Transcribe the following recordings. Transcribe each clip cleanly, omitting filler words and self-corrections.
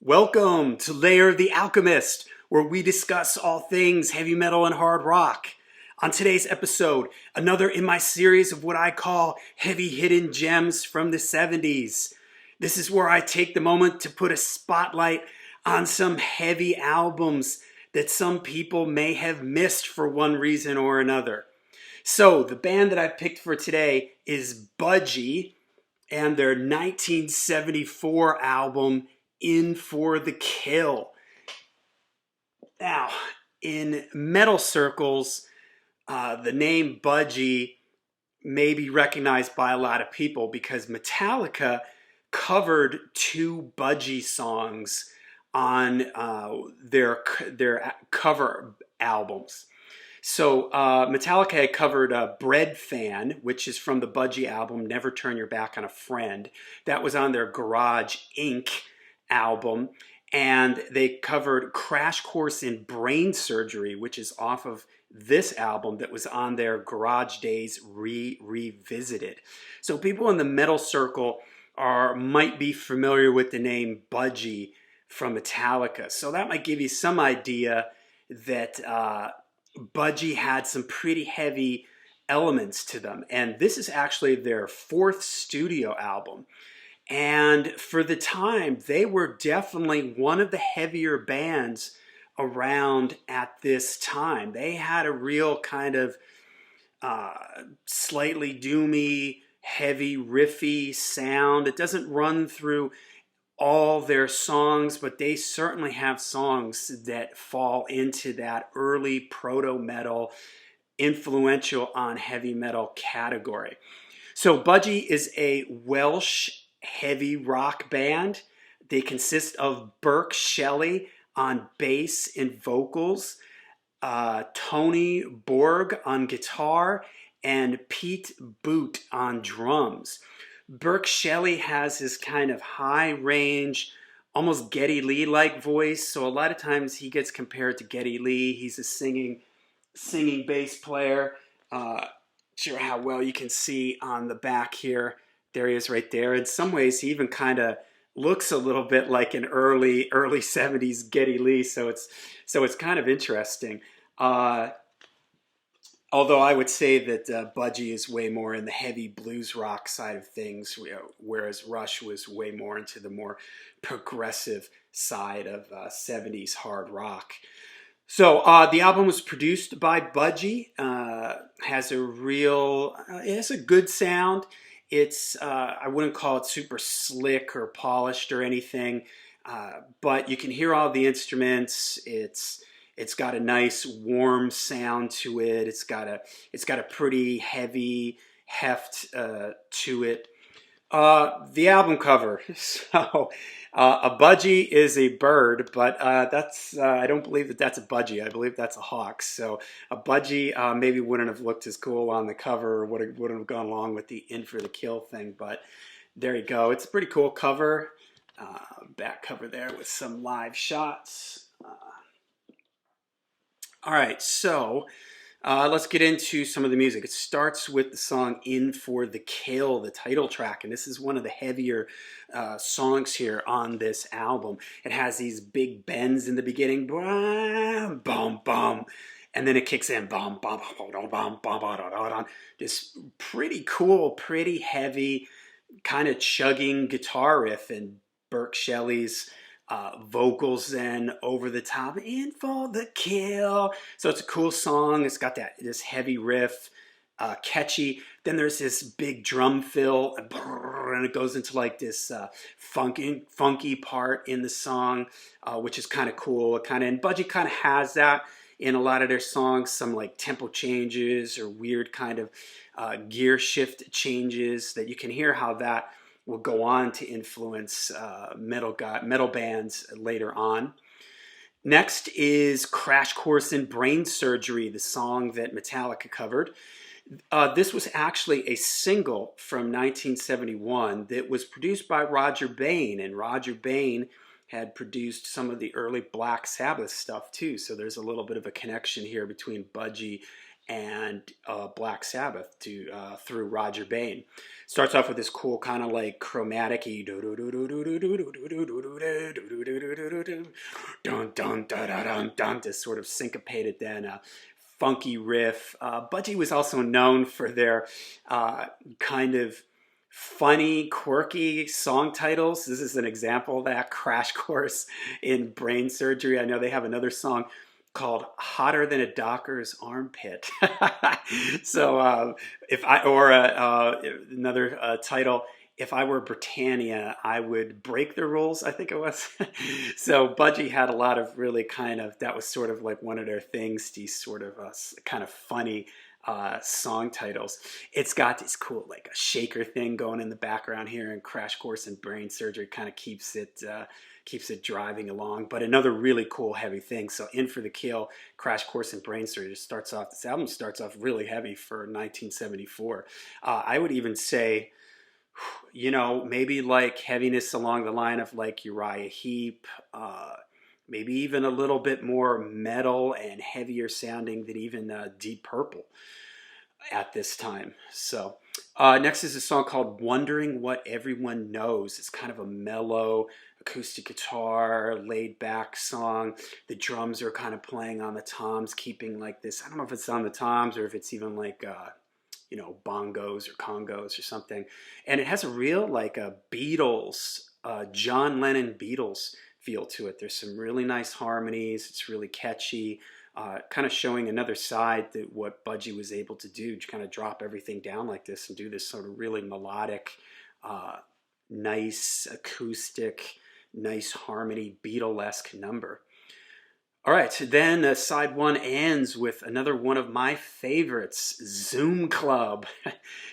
Welcome to Layer the Alchemist, where we discuss all things heavy metal and hard rock. On today's episode, another in my series of what I call heavy hidden gems from the 70s. This is where I take the moment to put a spotlight on some heavy albums that some people may have missed for one reason or another. So, the band that I picked for today is Budgie and their 1974 album, In for the Kill. Now, in metal circles, the name Budgie may be recognized by a lot of people because Metallica covered two Budgie songs on their cover albums. So Metallica had covered Bread Fan, which is from the Budgie album Never Turn Your Back on a Friend. That was on their Garage Inc. album. And they covered Crash Course in Brain Surgery, which is off of this album that was on their Garage Days Revisited. So people in the metal circle might be familiar with the name Budgie from Metallica. So that might give you some idea that Budgie had some pretty heavy elements to them. And this is actually their fourth studio album. And for the time, they were definitely one of the heavier bands around at this time. They had a real kind of slightly doomy, heavy, riffy sound. It doesn't run through all their songs, but they certainly have songs that fall into that early proto-metal, influential on heavy metal category. So Budgie is a Welsh heavy rock band. They consist of Burke Shelley on bass and vocals, Tony Borg on guitar, and Pete Boot on drums. Burke Shelley has his kind of high range, almost Geddy Lee-like voice. So a lot of times he gets compared to Geddy Lee. He's a singing bass player. Sure how well you can see on the back here. There he is right there. In some ways, he even kind of looks a little bit like an early 70s Geddy Lee. So it's kind of interesting. Although I would say that Budgie is way more in the heavy blues rock side of things, whereas Rush was way more into the more progressive side of 70s hard rock. So the album was produced by Budgie. Has a good sound. It's I wouldn't call it super slick or polished or anything, but you can hear all the instruments. It's got a nice warm sound to it. It's got a pretty heavy heft to it. The album cover. So a budgie is a bird, but I don't believe that's a budgie. I believe that's a hawk. So a budgie maybe wouldn't have looked as cool on the cover, or wouldn't have gone along with the In for the Kill thing. But there you go. It's a pretty cool cover. Back cover there with some live shots. All right, so let's get into some of the music. It starts with the song In for the Kill, the title track, and this is one of the heavier songs here on this album. It has these big bends in the beginning, bum, bum, bum, and then it kicks in, bum, bum, bum, bum, bum, bum, this pretty cool, pretty heavy, kind of chugging guitar riff, and Burke Shelley's vocals then over the top, In for the Kill. So it's a cool song. It's got this heavy riff, catchy. Then there's this big drum fill, and it goes into like this funky part in the song, which is kind of cool. And Budgie kind of has that in a lot of their songs, some like tempo changes or weird kind of gear shift changes that you can hear how that will go on to influence metal bands later on. Next is Crash Course in Brain Surgery, the song that Metallica covered. This was actually a single from 1971 that was produced by Roger Bain, and Roger Bain had produced some of the early Black Sabbath stuff too, so there's a little bit of a connection here between Budgie and Black Sabbath through Roger Bain. Starts off with this cool kind of like chromatic-y dun dun to sort of syncopated then funky riff. Budgie was also known for their kind of funny, quirky song titles. This is an example of that. Crash Course in Brain Surgery. I know they have another song called Hotter Than a Docker's Armpit. So if I, or another title, If I Were Britannia, I Would Break the Rules, I think it was. So Budgie had a lot of really kind of, that was sort of like one of their things, these sort of kind of funny song titles. It's got this cool like a shaker thing going in the background here, and Crash Course in Brain Surgery kind of keeps it driving along. But another really cool heavy thing. So In for the Kill, Crash Course in Brain Surgery starts off, this album starts off really heavy for 1974. I would even say, you know, maybe like heaviness along the line of like Uriah Heep, maybe even a little bit more metal and heavier sounding than even Deep Purple at this time. So next is a song called Wondering What Everyone Knows. It's kind of a mellow acoustic guitar, laid back song. The drums are kind of playing on the toms, keeping like this, I don't know if it's on the toms or if it's even like you know, bongos or congos or something. And it has a real like a Beatles, John Lennon Beatles feel to it. There's some really nice harmonies. It's really catchy, kind of showing another side that what Budgie was able to do, to kind of drop everything down like this and do this sort of really melodic, nice acoustic, nice harmony, Beatlesque number. All right, then side one ends with another one of my favorites, Zoom Club.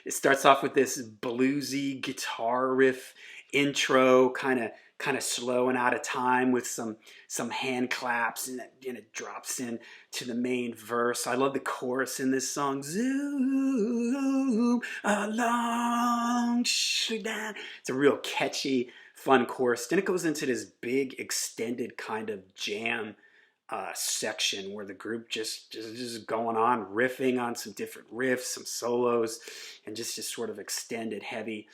It starts off with this bluesy guitar riff intro, kind of slow and out of time with some hand claps, and it drops in to the main verse. I love the chorus in this song. Zoom along, it's a real catchy, fun chorus. Then it goes into this big extended kind of jam section where the group just going on, riffing on some different riffs, some solos, and just sort of extended heavy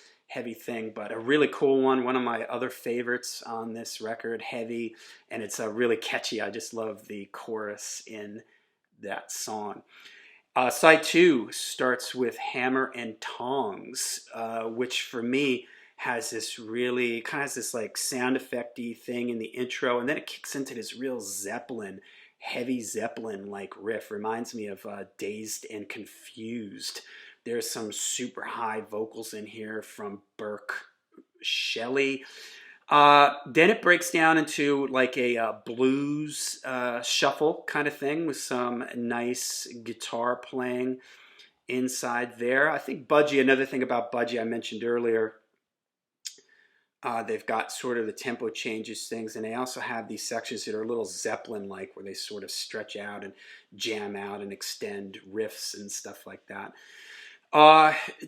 thing. But a really cool one of my other favorites on this record, heavy, and it's really catchy. I just love the chorus in that song. Side two starts with Hammer and Tongs, which for me has this really kind of has this like sound effecty thing in the intro, and then it kicks into this real Zeppelin, heavy Zeppelin like riff. Reminds me of Dazed and Confused. There's some super high vocals in here from Burke Shelley. Then it breaks down into like a blues shuffle kind of thing with some nice guitar playing inside there. I think Budgie, another thing about Budgie I mentioned earlier, they've got sort of the tempo changes things, and they also have these sections that are a little Zeppelin-like, where they sort of stretch out and jam out and extend riffs and stuff like that.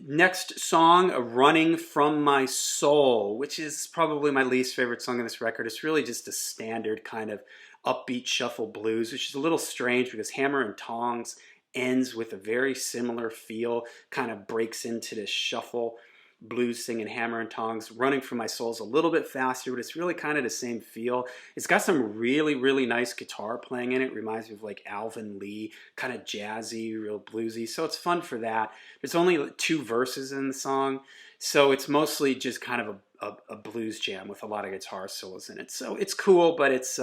Next song, Running From My Soul, which is probably my least favorite song on this record. It's really just a standard kind of upbeat shuffle blues, which is a little strange because Hammer and Tongs ends with a very similar feel, kind of breaks into this shuffle blues singing Hammer and Tongs. Running From My Soul is a little bit faster, but it's really kind of the same feel. It's got some really nice guitar playing in it. Reminds me of like Alvin Lee, kind of jazzy, real bluesy. So it's fun for that. There's only 2 verses in the song, so it's mostly just kind of a blues jam with a lot of guitar solos in it. So it's cool, but it's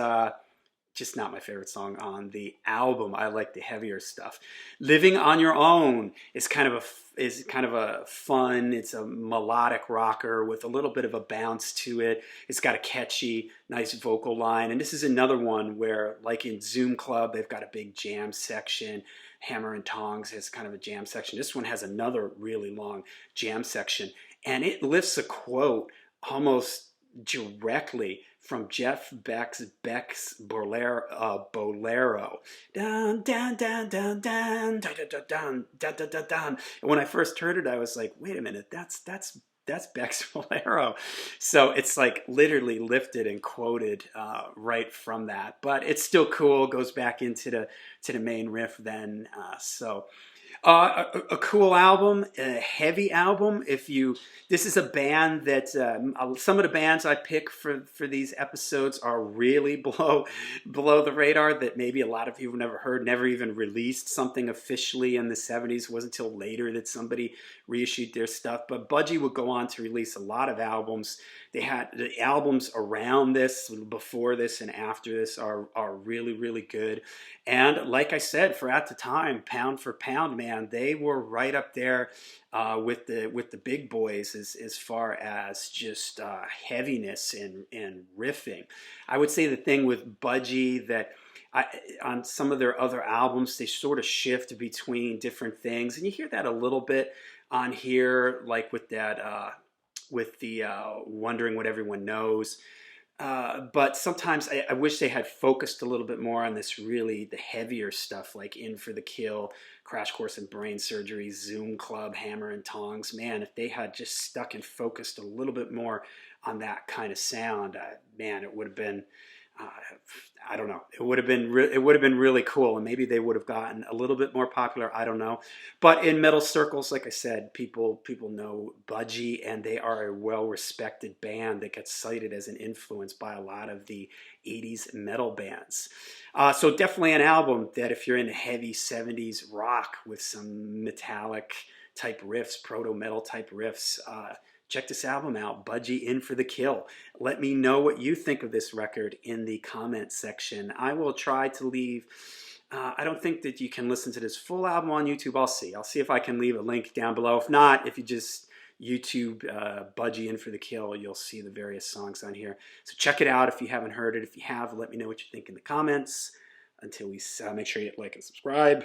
just not my favorite song on the album. I like the heavier stuff. Living on Your Own is kind of a fun, it's a melodic rocker with a little bit of a bounce to it. It's got a catchy, nice vocal line. And this is another one where, like in Zoom Club, they've got a big jam section. Hammer and Tongs has kind of a jam section. This one has another really long jam section. And it lifts a quote almost directly from Jeff Beck's Bolero. Dun, dun, dun, dun, dun, dun, dun, dun, dun, dun, dun, dun. And when I first heard it, I was like, wait a minute, that's Beck's Bolero. So it's like literally lifted and quoted right from that. But it's still cool, goes back into the main riff then. So A cool album, a heavy album. This is a band that some of the bands I pick for these episodes are really below the radar. That maybe a lot of people have never heard, never even released something officially in the '70s. It wasn't until later that somebody reissued their stuff. But Budgie would go on to release a lot of albums. They had the albums around this, before this, and after this are really good. And like I said, for at the time, pound for pound, man, they were right up there with the big boys as far as just heaviness and riffing. I would say the thing with Budgie that on some of their other albums, they sort of shift between different things, and you hear that a little bit on here, like with that with the Wondering What Everyone Knows. But sometimes I wish they had focused a little bit more on this really the heavier stuff like In for the Kill, Crash Course in Brain Surgery, Zoom Club, Hammer and Tongs. Man, if they had just stuck and focused a little bit more on that kind of sound, man, it would have been uh, I don't know. It would have been really cool, and maybe they would have gotten a little bit more popular. I don't know, but in metal circles, like I said, people know Budgie, and they are a well respected band that gets cited as an influence by a lot of the '80s metal bands. So definitely an album that if you're into heavy '70s rock with some metallic type riffs, proto metal type riffs. Check this album out, Budgie In for the Kill. Let me know what you think of this record in the comments section. I will try to leave, I don't think that you can listen to this full album on YouTube. I'll see. I'll see if I can leave a link down below. If not, if you just YouTube Budgie In for the Kill, you'll see the various songs on here. So check it out if you haven't heard it. If you have, let me know what you think in the comments. Until we make sure you hit like and subscribe.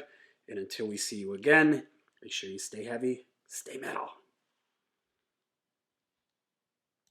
And until we see you again, make sure you stay heavy, stay metal.